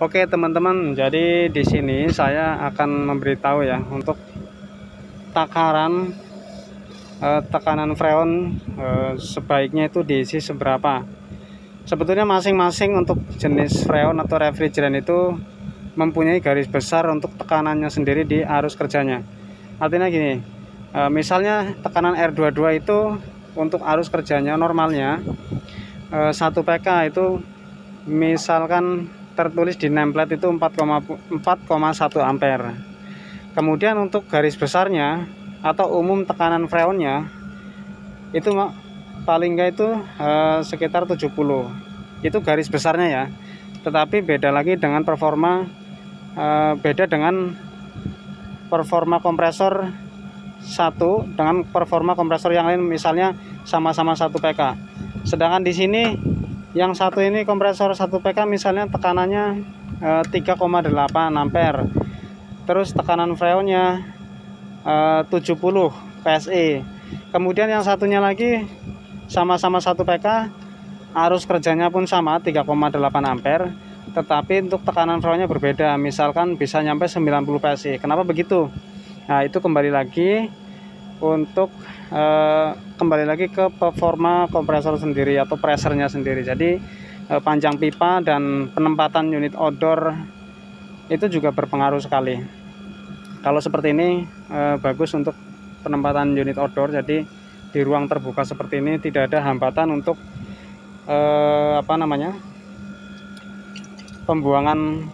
Oke teman-teman, jadi di sini saya akan memberitahu ya untuk takaran tekanan freon sebaiknya itu diisi seberapa. Sebetulnya masing-masing untuk jenis freon atau refrigeran itu mempunyai garis besar untuk tekanannya sendiri di arus kerjanya. Artinya gini, misalnya tekanan R22 itu untuk arus kerjanya normalnya 1 PK itu misalkan tertulis di nameplate itu 4,1 ampere. Kemudian untuk garis besarnya atau umum tekanan freonnya itu paling enggak itu sekitar 70. Itu garis besarnya ya. Tetapi beda lagi dengan performa beda dengan performa kompresor satu dengan performa kompresor yang lain, misalnya sama-sama 1 PK. Sedangkan di sini yang satu ini kompresor 1 PK misalnya tekanannya 3,8 ampere. Terus tekanan freonnya 70 PSI. Kemudian yang satunya lagi sama-sama 1 PK, arus kerjanya pun sama 3,8 ampere, tetapi untuk tekanan freonnya berbeda, misalkan bisa nyampe 90 PSI. Kenapa begitu? Nah, itu kembali lagi untuk kembali lagi ke performa kompresor sendiri atau pressernya sendiri. Jadi panjang pipa dan penempatan unit odor itu juga berpengaruh sekali. Kalau seperti ini bagus untuk penempatan unit odor, jadi di ruang terbuka seperti ini tidak ada hambatan untuk pembuangan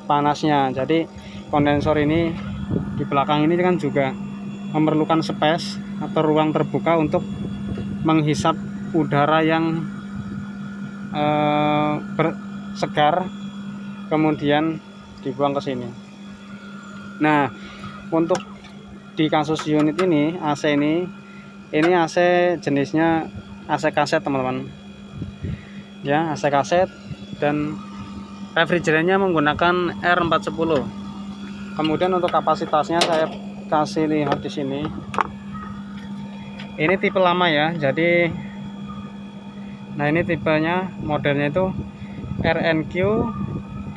panasnya. Jadi kondensor ini di belakang ini kan juga memerlukan space atau ruang terbuka untuk menghisap udara yang segar, kemudian dibuang ke sini. Nah, untuk di kasus unit ini AC ini AC jenisnya AC kaset teman-teman ya, AC kaset, dan refrigerannya menggunakan R410. Kemudian untuk kapasitasnya saya kasih lihat di sini. Ini tipe lama ya. Jadi nah ini tipenya, modelnya itu RNQ 18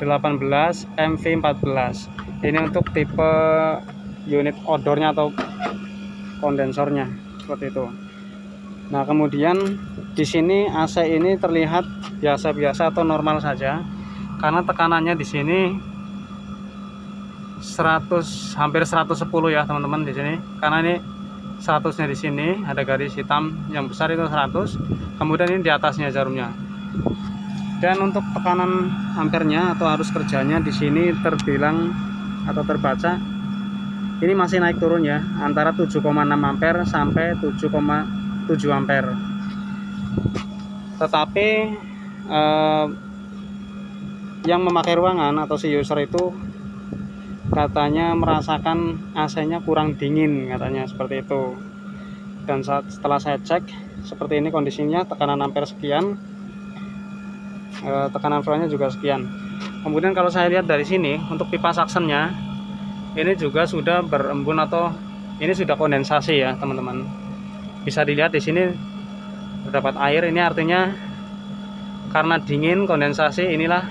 MV14. Ini untuk tipe unit odornya atau kondensornya seperti itu. Nah, kemudian di sini AC ini terlihat biasa-biasa atau normal saja karena tekanannya di sini 100, hampir 110 ya teman-teman di sini, karena ini 100-nya di sini ada garis hitam yang besar itu 100, kemudian ini di atasnya jarumnya. Dan untuk tekanan ampernya atau arus kerjanya di sini terbilang atau terbaca ini masih naik turun ya, antara 7,6 ampere sampai 7,7 ampere. Tetapi yang memakai ruangan atau si user itu katanya merasakan AC-nya kurang dingin, katanya seperti itu. Dan setelah saya cek seperti ini kondisinya, tekanan ampere sekian, tekanan freonnya juga sekian. Kemudian kalau saya lihat dari sini untuk pipa saksennya ini juga sudah berembun atau ini sudah kondensasi ya teman-teman. Bisa dilihat di sini terdapat air, ini artinya karena dingin kondensasi, inilah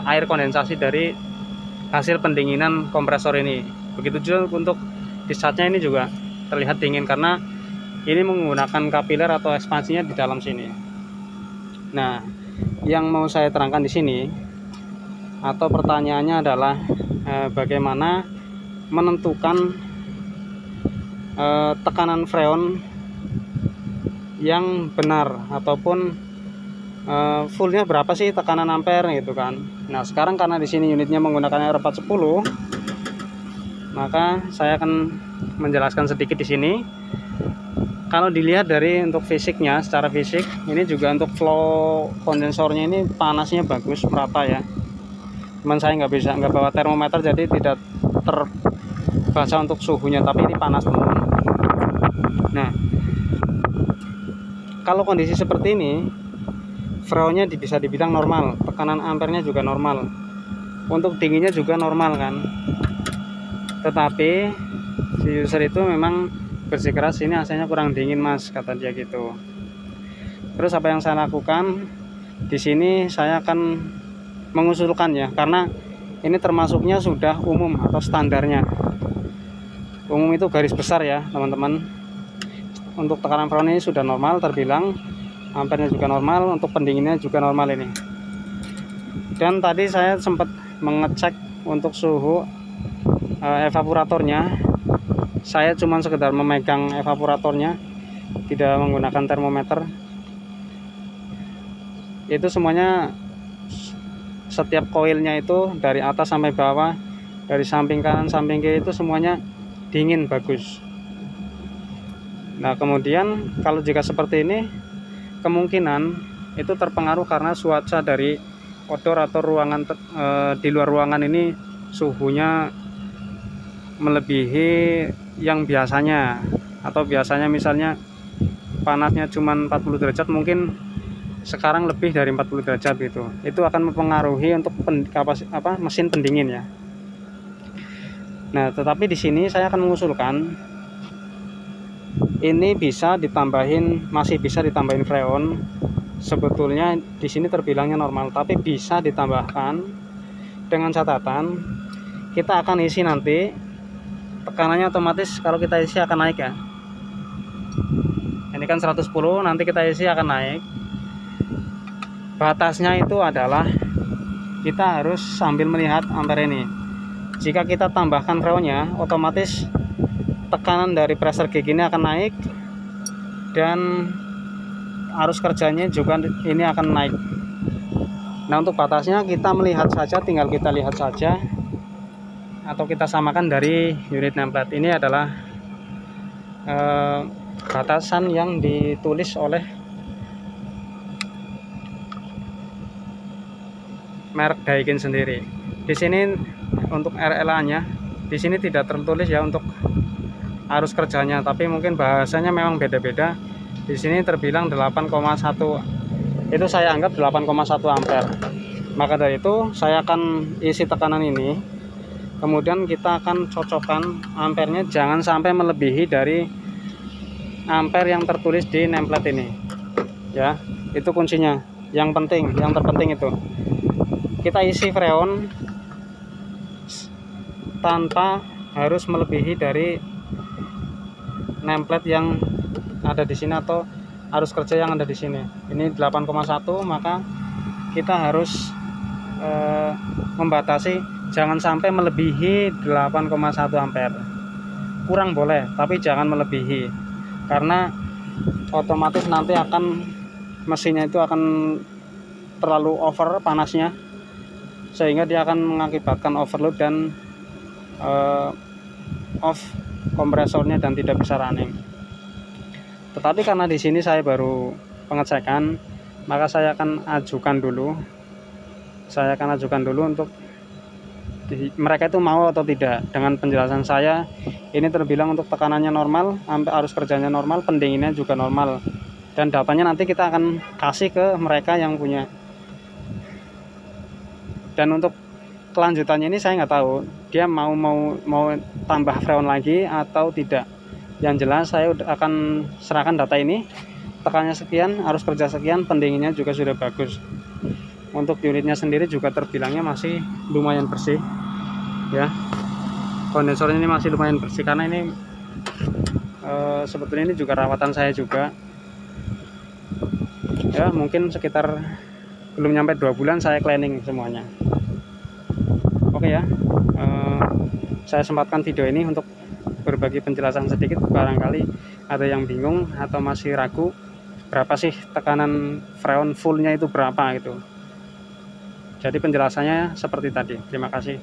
air kondensasi dari hasil pendinginan kompresor ini. Begitu juga untuk discharge-nya ini juga terlihat dingin karena ini menggunakan kapiler atau ekspansinya di dalam sini. Nah, yang mau saya terangkan di sini atau pertanyaannya adalah bagaimana menentukan tekanan freon yang benar ataupun fullnya berapa sih tekanan ampere gitu kan. Nah, sekarang karena di sini unitnya menggunakan R410, maka saya akan menjelaskan sedikit di sini. Kalau dilihat dari untuk fisiknya, secara fisik ini juga untuk flow kondensornya ini panasnya bagus, merata ya. Cuman saya nggak bawa termometer, jadi tidak terbaca untuk suhunya, tapi ini panas teman-teman. Nah, kalau kondisi seperti ini freonnya bisa dibilang normal, tekanan ampernya juga normal, untuk dinginnya juga normal kan. Tetapi si user itu memang bersikeras, ini AC-nya kurang dingin mas, kata dia gitu. Terus apa yang saya lakukan di sini, saya akan mengusulkan ya, karena ini termasuknya sudah umum atau standarnya. Umum itu garis besar ya teman-teman. Untuk tekanan freon ini sudah normal terbilang, ampernya juga normal, untuk pendinginnya juga normal ini. Dan tadi saya sempat mengecek untuk suhu evaporatornya. Saya cuma sekedar memegang evaporatornya, tidak menggunakan termometer. Itu semuanya, setiap koilnya itu dari atas sampai bawah, dari samping kanan samping kiri itu semuanya dingin, bagus. Nah kemudian kalau jika seperti ini, kemungkinan itu terpengaruh karena cuaca dari odor atau ruangan di luar ruangan ini suhunya melebihi yang biasanya, atau biasanya misalnya panasnya cuma 40 derajat, mungkin sekarang lebih dari 40 derajat gitu. Itu akan mempengaruhi untuk mesin pendingin ya. Nah tetapi di sini saya akan mengusulkan ini bisa ditambahin, masih bisa ditambahin freon. Sebetulnya di sini terbilangnya normal, tapi bisa ditambahkan dengan catatan kita akan isi nanti tekanannya otomatis kalau kita isi akan naik ya. Ini kan 110, nanti kita isi akan naik. Batasnya itu adalah kita harus sambil melihat ampere ini. Jika kita tambahkan freonnya, otomatis tekanan dari pressure gauge ini akan naik dan arus kerjanya juga ini akan naik. Nah untuk batasnya kita melihat saja, tinggal kita lihat saja atau kita samakan dari unit nameplate. Ini adalah batasan yang ditulis oleh merek Daikin sendiri. Di sini untuk RLA-nya di sini tidak tertulis ya untuk arus kerjanya, tapi mungkin bahasanya memang beda-beda. Di sini terbilang 8,1, itu saya anggap 8,1 ampere. Maka dari itu saya akan isi tekanan ini, kemudian kita akan cocokkan ampernya, jangan sampai melebihi dari ampere yang tertulis di nameplate ini ya. Itu kuncinya, yang penting, yang terpenting itu kita isi freon tanpa harus melebihi dari nameplate yang ada di sini atau arus kerja yang ada di sini. Ini 8,1, maka kita harus membatasi jangan sampai melebihi 8,1 ampere. Kurang boleh, tapi jangan melebihi, karena otomatis nanti akan mesinnya itu akan terlalu over panasnya, sehingga dia akan mengakibatkan overload dan off kompresornya dan tidak bisa running. Tetapi karena di sini saya baru pengecekan, maka saya akan ajukan dulu. Saya akan ajukan dulu untuk mereka itu mau atau tidak. Dengan penjelasan saya, ini terbilang untuk tekanannya normal, arus kerjanya normal, pendinginnya juga normal. Dan datanya nanti kita akan kasih ke mereka yang punya. Dan untuk kelanjutannya ini saya nggak tahu dia mau tambah freon lagi atau tidak. Yang jelas saya akan serahkan data ini, tekanannya sekian, arus kerja sekian, pendinginnya juga sudah bagus. Untuk unitnya sendiri juga terbilangnya masih lumayan bersih ya. Kondensornya ini masih lumayan bersih karena ini sebetulnya ini juga rawatan saya juga ya. Mungkin sekitar belum nyampe 2 bulan saya cleaning semuanya. Oke ya, saya sempatkan video ini untuk berbagi penjelasan sedikit, barangkali ada yang bingung atau masih ragu berapa sih tekanan freon fullnya itu berapa gitu. Jadi penjelasannya seperti tadi. Terima kasih.